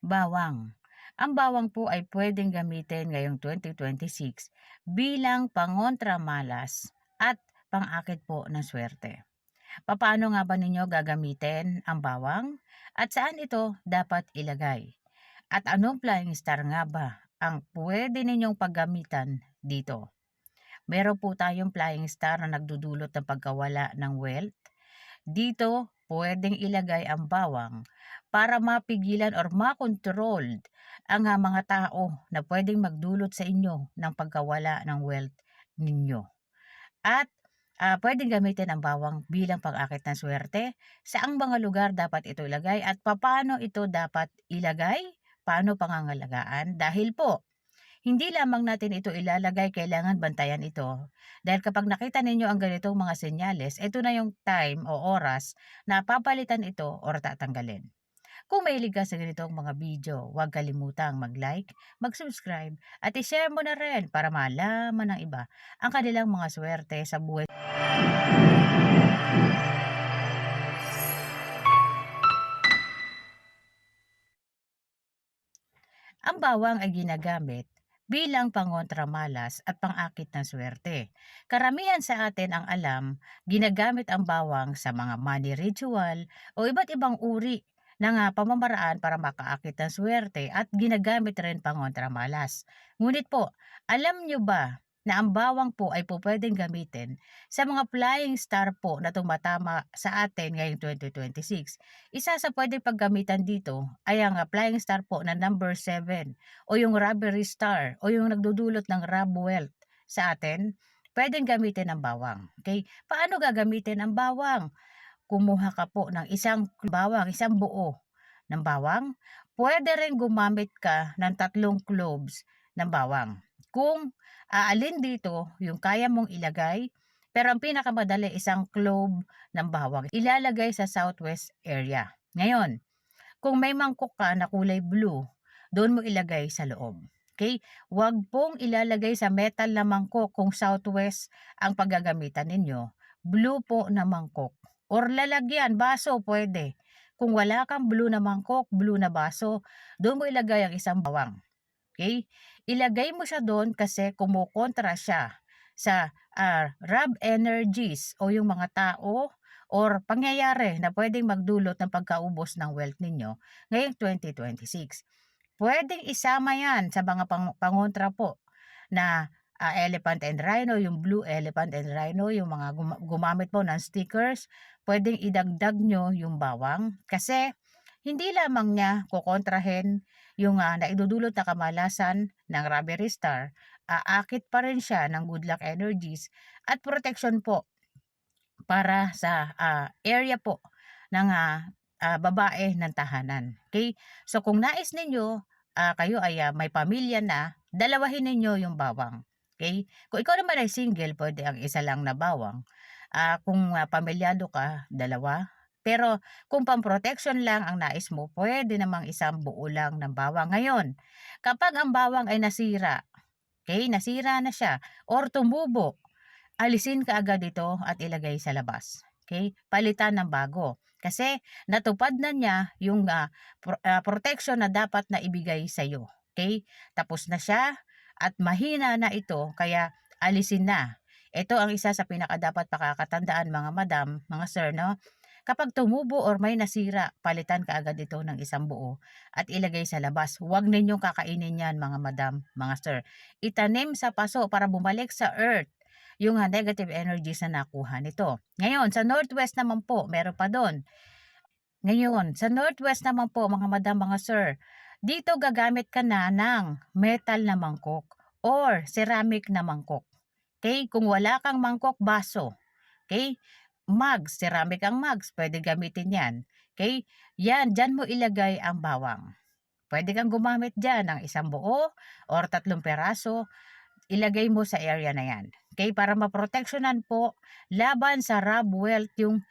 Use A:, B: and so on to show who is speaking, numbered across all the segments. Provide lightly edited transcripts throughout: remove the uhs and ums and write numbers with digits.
A: Bawang. Ang bawang po ay pwedeng gamitin ngayong 2026 bilang pangontramalas at pangakit po ng swerte. Papaano nga ba ninyo gagamitin ang bawang at saan ito dapat ilagay? At anong flying star nga ba ang pwede ninyong paggamitan dito? Meron po tayong flying star na nagdudulot ng pagkawala ng wealth. Dito, pwedeng ilagay ang bawang para mapigilan or makontrol ang mga tao na pwedeng magdulot sa inyo ng pagkawala ng wealth ninyo. At pwedeng gamitin ang bawang bilang pang-akit ng swerte. Saang mga lugar dapat ito ilagay at paano ito dapat ilagay? Paano pangangalagaan? Dahil po, hindi lamang natin ito ilalagay, kailangan bantayan ito. Dahil kapag nakita ninyo ang ganitong mga senyales, ito na yung time o oras na papalitan ito or tatanggalin. Kung mahilig ka sa ganitong mga video, huwag kalimutang mag-like, mag-subscribe, at i-share mo na rin para malaman ng iba ang kanilang mga swerte sa buhay. Ang bawang ay ginagamit bilang pangontramalas at pangakit ng swerte. Karamihan sa atin ang alam, ginagamit ang bawang sa mga money ritual o iba't ibang uri ng pamamaraan para makaakit ng swerte at ginagamit rin pangontramalas. Ngunit po, alam nyo ba na ang bawang po ay po pwedeng gamitin sa mga flying star po na tumatama sa atin ngayong 2026? Isa sa pwedeng paggamitan dito ay ang flying star po na number 7 o yung robbery star o yung nagdudulot ng rob wealth sa atin. Pwedeng gamitin ang bawang. Okay? Paano gagamitin ang bawang? Kumuha ka po ng isang bawang, isang buo ng bawang. Pwede rin gumamit ka ng 3 cloves ng bawang. Kung aalin dito yung kaya mong ilagay, pero ang pinakamadali isang clove ng bawang ilalagay sa southwest area. Ngayon, kung may mangkok ka na kulay blue, doon mo ilagay sa loob. Okay? Huwag pong ilalagay sa metal na mangkok kung southwest ang paggagamitan ninyo. Blue po na mangkok. Or lalagyan, baso pwede. Kung wala kang blue na mangkok, blue na baso, doon mo ilagay ang isang bawang. Okay? Ilagay mo siya doon kasi kumukontra siya sa rab energies o yung mga tao or pangyayari na pwedeng magdulot ng pagkaubos ng wealth ninyo ngayong 2026. Pwedeng isama yan sa mga pangontra po na elephant and rhino, yung blue elephant and rhino, yung mga gumamit po ng stickers, pwedeng idagdag nyo yung bawang kasi hindi lamang niya kukontrahin yung naidudulot na kamalasan ng robbery star, aakit pa rin siya ng good luck energies at protection po para sa area po ng babae ng tahanan. Okay? So kung nais ninyo, kayo ay may pamilya na, dalawahin ninyo yung bawang. Okay? Kung ikaw naman ay single, pwede ang isa lang na bawang. Kung pamilyado ka, dalawa. Pero kung pang-protection lang ang nais mo, pwede namang isang buo lang ng bawang. Ngayon, kapag ang bawang ay nasira, okay, nasira na siya, or tumubo, alisin ka agad ito at ilagay sa labas. Okay? Palitan ng bago. Kasi natupad na niya yung protection na dapat na ibigay sa iyo. Okay? Tapos na siya at mahina na ito kaya alisin na. Ito ang isa sa pinakadapat pakakatandaan mga madam, mga sir, no? Kapag tumubo or may nasira, palitan ka agad ito ng isang buo at ilagay sa labas. Huwag ninyong kakainin yan mga madam, mga sir. Itanim sa paso para bumalik sa earth yung negative energies na nakuha nito. Ngayon, sa northwest naman po, meron pa doon. Ngayon, sa northwest naman po, mga madam, mga sir, dito gagamit ka na ng metal na mangkok or ceramic na mangkok. Okay? Kung wala kang mangkok, baso. Okay? Mugs, ceramic ang mugs, pwede gamitin yan. Okay? Yan, dyan mo ilagay ang bawang. Pwede kang gumamit dyan ng isang buo or 3 peraso, ilagay mo sa area na yan. Okay, para maproteksyonan po laban sa rob wealth yung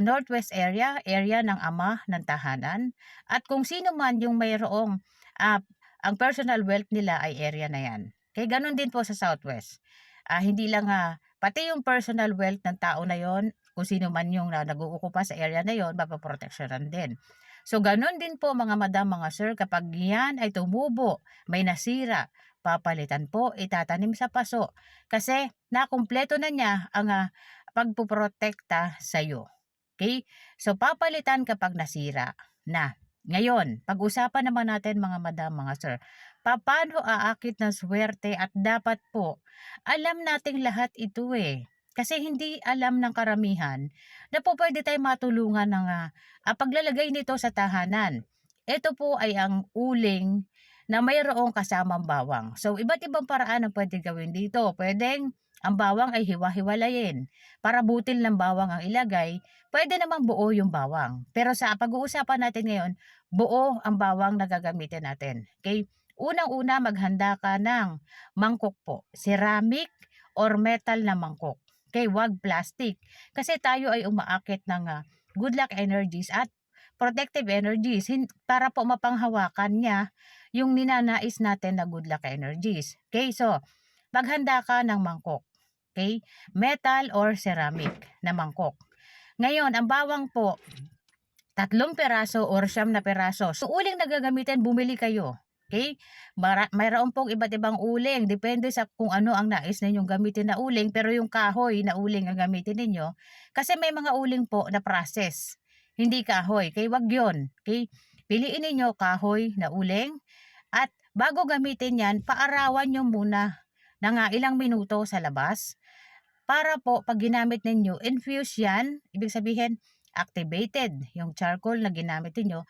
A: northwest area ng ama ng tahanan. At kung sino man yung mayroong ang personal wealth nila ay area na yan. Okay, ganun din po sa southwest. Hindi lang pati yung personal wealth ng tao na yon, kung sino man yung nag-uukupa sa area na yon, mapaproteksyonan din. So gano'n din po mga madam, mga sir, kapag yan ay tumubo, may nasira, papalitan po, itatanim sa paso kasi nakumpleto na niya ang pagpoprotekta sa'yo. Okay? So papalitan kapag nasira na. Ngayon, pag-usapan naman natin mga madam, mga sir, paano aakit ng swerte at dapat po alam nating lahat ito Kasi hindi alam ng karamihan na po pwede tayong matulungan ng paglalagay nito sa tahanan. Ito po ay ang uling na mayroong kasamang bawang. So, iba't ibang paraan ang pwede gawin dito. Pwedeng ang bawang ay hiwa-hiwalayin. Para butil ng bawang ang ilagay, pwede namang buo yung bawang. Pero sa pag-uusapan natin ngayon, buo ang bawang na gagamitin natin. Okay? Unang-una, maghanda ka ng mangkok po. Ceramic or metal na mangkok. Okay, wag plastic. Kasi tayo ay umaakit ng good luck energies at protective energies para po mapanghawakan niya yung ninanais natin na good luck energies. Okay, so maghanda ka ng mangkok. Okay, metal or ceramic na mangkok. Ngayon, ang bawang po, 3 peraso or 9 na peraso. So, uling na gagamitin, bumili kayo. Okay? Mayroon pong iba't ibang uling. Depende sa kung ano ang nais ninyong gamitin na uling. Pero yung kahoy na uling ang gamitin ninyo. Kasi may mga uling po na process. Hindi kahoy. Okay? Wag yun. Okay? Piliin ninyo kahoy na uling. At bago gamitin yan, paarawan nyo muna ng ilang minuto sa labas. Para po, pag ginamit ninyo, infuse yan. Ibig sabihin, activated yung charcoal na ginamit ninyo.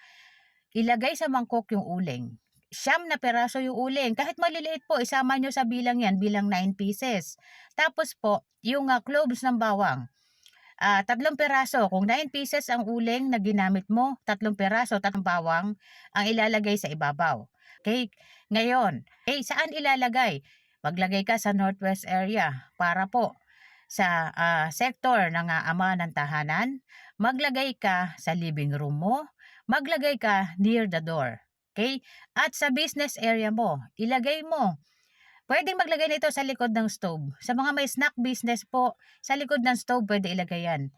A: Ilagay sa mangkok yung uling. 9 na peraso yung uling. Kahit maliliit po, isama nyo sa bilang yan, bilang 9 pieces. Tapos po, yung cloves ng bawang. 3 peraso. Kung 9 pieces ang uling na ginamit mo, 3 peraso, 3 bawang ang ilalagay sa ibabaw. Okay? Ngayon, saan ilalagay? Maglagay ka sa northwest area para po sa sector ng ama ng tahanan. Maglagay ka sa living room mo. Maglagay ka near the door. Okay? At sa business area mo, ilagay mo. Pwedeng maglagay nito sa likod ng stove. Sa mga may snack business po, sa likod ng stove pwede ilagay yan.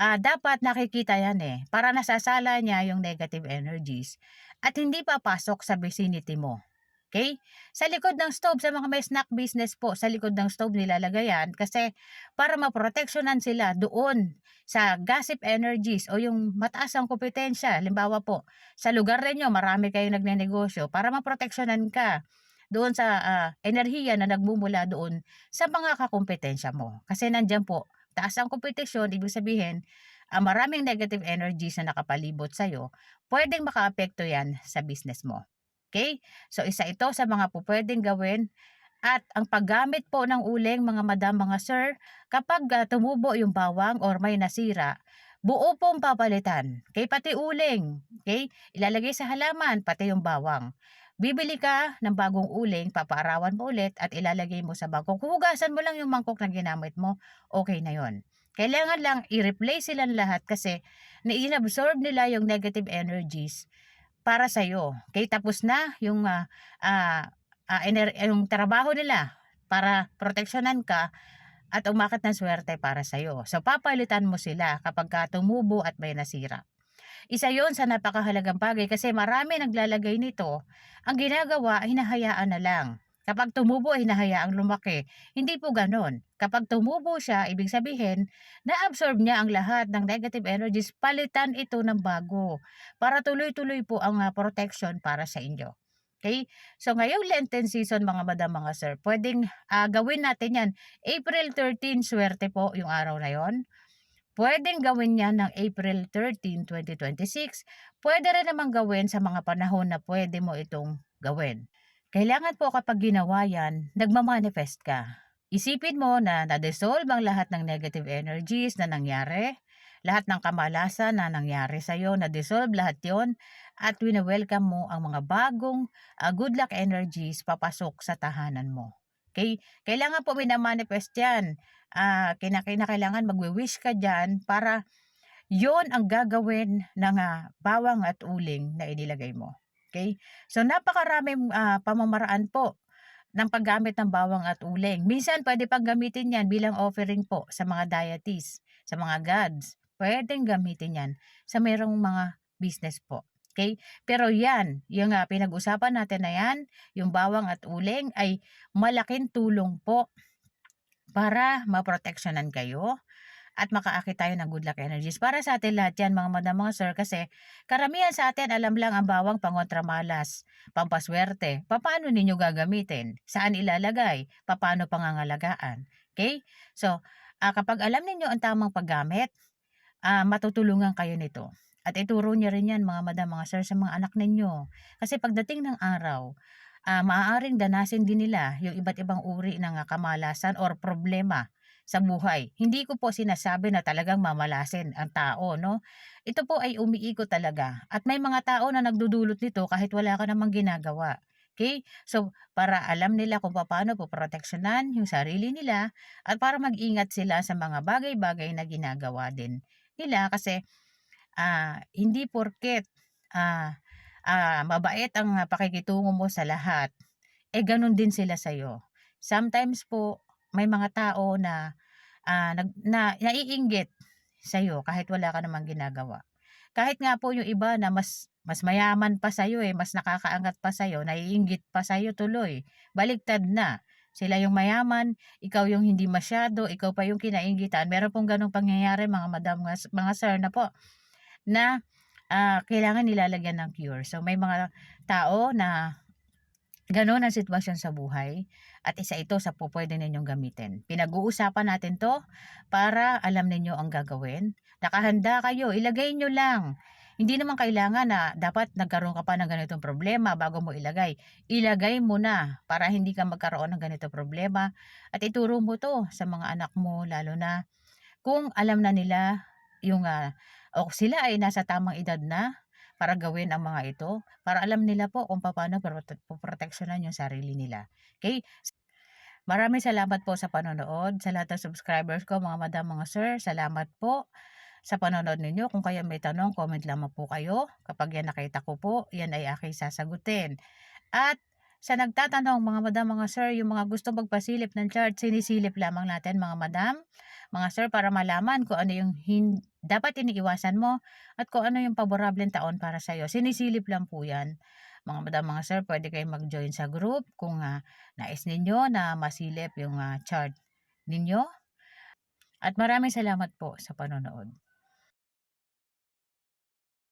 A: Dapat nakikita yan para nasasala niya yung negative energies at hindi papasok sa vicinity mo. Okay? Sa likod ng stove, sa mga may snack business po, sa likod ng stove nilalagay yan kasi para maproteksyonan sila doon sa gossip energies o yung mataas ang kompetensya. Halimbawa po, sa lugar ninyo marami kayong nagnenegosyo para maproteksyonan ka doon sa enerhiya na nagmumula doon sa mga kakumpetensya mo. Kasi nandyan po, taas ang kompetisyon, ibig sabihin, maraming negative energies na nakapalibot sa'yo, pwedeng makaapekto yan sa business mo. Okay? So, isa ito sa mga pupwedeng gawin. At ang paggamit po ng uling, mga madam, mga sir, kapag tumubo yung bawang or may nasira, buo pong papalitan. Okay? Pati uling. Okay? Ilalagay sa halaman, pati yung bawang. Bibili ka ng bagong uling, papaarawan mo ulit at ilalagay mo sa mangkok. Huhugasan mo lang yung mangkok na ginamit mo, okay na yon. Kailangan lang i-replace silang lahat kasi na-inabsorb nila yung negative energies para sa'yo. Okay, tapos na yung, yung trabaho nila para proteksyonan ka at umakit ng swerte para sa'yo. So, papalitan mo sila kapag tumubo at may nasira. Isa yon sa napakahalagang bagay kasi marami naglalagay nito. Ang ginagawa, hinahayaan na lang. Kapag tumubo, hinahayaang lumaki. Hindi po ganon. Kapag tumubo siya, ibig sabihin, na-absorb niya ang lahat ng negative energies, palitan ito ng bago. Para tuloy-tuloy po ang protection para sa inyo. Okay? So, ngayong Lenten season, mga madam, mga sir, pwedeng gawin natin yan. April 13, swerte po yung araw na yon. Pwedeng gawin yan ng April 13, 2026. Pwede rin naman gawin sa mga panahon na pwede mo itong gawin. Kailangan po kapag ginawa yan, nagmamanifest ka. Isipin mo na na-dissolve ang lahat ng negative energies na nangyari, lahat ng kamalasan na nangyari sa'yo, na-dissolve lahat yon at wina-welcome mo ang mga bagong good luck energies papasok sa tahanan mo. Okay? Kailangan po minamanifest yan. Kinakailangan magwi-wish ka dyan para yon ang gagawin ng bawang at uling na inilagay mo. Okay? So, napakaraming pamamaraan po ng paggamit ng bawang at uling. Minsan, pwede pang gamitin yan bilang offering po sa mga deities, sa mga gods. Pwedeng gamitin yan sa mayroong mga business po. Okay. Pero 'yan, yung, pinag-usapan natin na 'yan, yung bawang at uling ay malaking tulong po para maproteksyonan kayo at makaakit tayo ng good luck energies. Para sa atin lahat 'yan mga madam, mga sir, kasi karamihan sa atin alam lang ang bawang pangontramalas, pampaswerte. Papaano ninyo gagamitin? Saan ilalagay? Papaano pangangalagaan? Okay. So, kapag alam ninyo ang tamang paggamit, matutulungan kayo nito. At ituro niyo rin 'yan mga madam, mga sir, sa mga anak ninyo. Kasi pagdating ng araw, maaaring danasin din nila yung iba't ibang uri ng, kamalasan or problema sa buhay. Hindi ko po sinasabi na talagang mamalasin ang tao 'no. Ito po ay umiikot talaga at may mga tao na nagdudulot nito kahit wala ka namang ginagawa, okay. So, para alam nila kung papaano poproteksyonan yung sarili nila at para mag-ingat sila sa mga bagay-bagay na ginagawa din nila kasi hindi porket, mabait ang, pakikitungo mo sa lahat, gano'n din sila sa'yo. Sometimes po, may mga tao na, naiinggit sa'yo kahit wala ka namang ginagawa. Kahit nga po yung iba na mas mayaman pa sa'yo, mas nakakaangat pa sa'yo, naiinggit pa sa'yo tuloy, baligtad na. Sila yung mayaman, ikaw yung hindi masyado, ikaw pa yung kinainggitan. Meron pong gano'ng pangyayari mga madam, mga sir na po. Na, kailangan nilalagyan ng cure. So, may mga tao na gano'n ang sitwasyon sa buhay at isa ito sa pupuwede ninyong gamitin. Pinag-uusapan natin 'to para alam ninyo ang gagawin. Nakahanda kayo, ilagay niyo lang. Hindi naman kailangan na dapat nagkaroon ka pa ng ganitong problema bago mo ilagay. Ilagay mo na para hindi ka magkaroon ng ganitong problema at ituro mo 'to sa mga anak mo lalo na kung alam na nila yung, o sila ay nasa tamang edad na para gawin ang mga ito, para alam nila po kung papaano poproteksyonan yung sarili nila, okey? Maraming salamat po sa panonood, sa lahat ng subscribers ko mga madam, mga sir, salamat po sa panonood ninyo. Kung kayo may tanong, comment lamang po kayo. Kapag yan nakita ko po, yan ay aking sasagutin. At sa nagtatanong mga madam, mga sir, yung mga gusto magpasilip ng chart, sinisilip lamang natin mga madam, mga sir, para malaman kung ano yung dapat iniiwasan mo at kung ano yung paborableng taon para sa'yo. Sinisilip lang po yan. Mga madam, mga sir, pwede kayong mag-join sa group kung nais ninyo na masilip yung chart ninyo. At maraming salamat po sa panonood.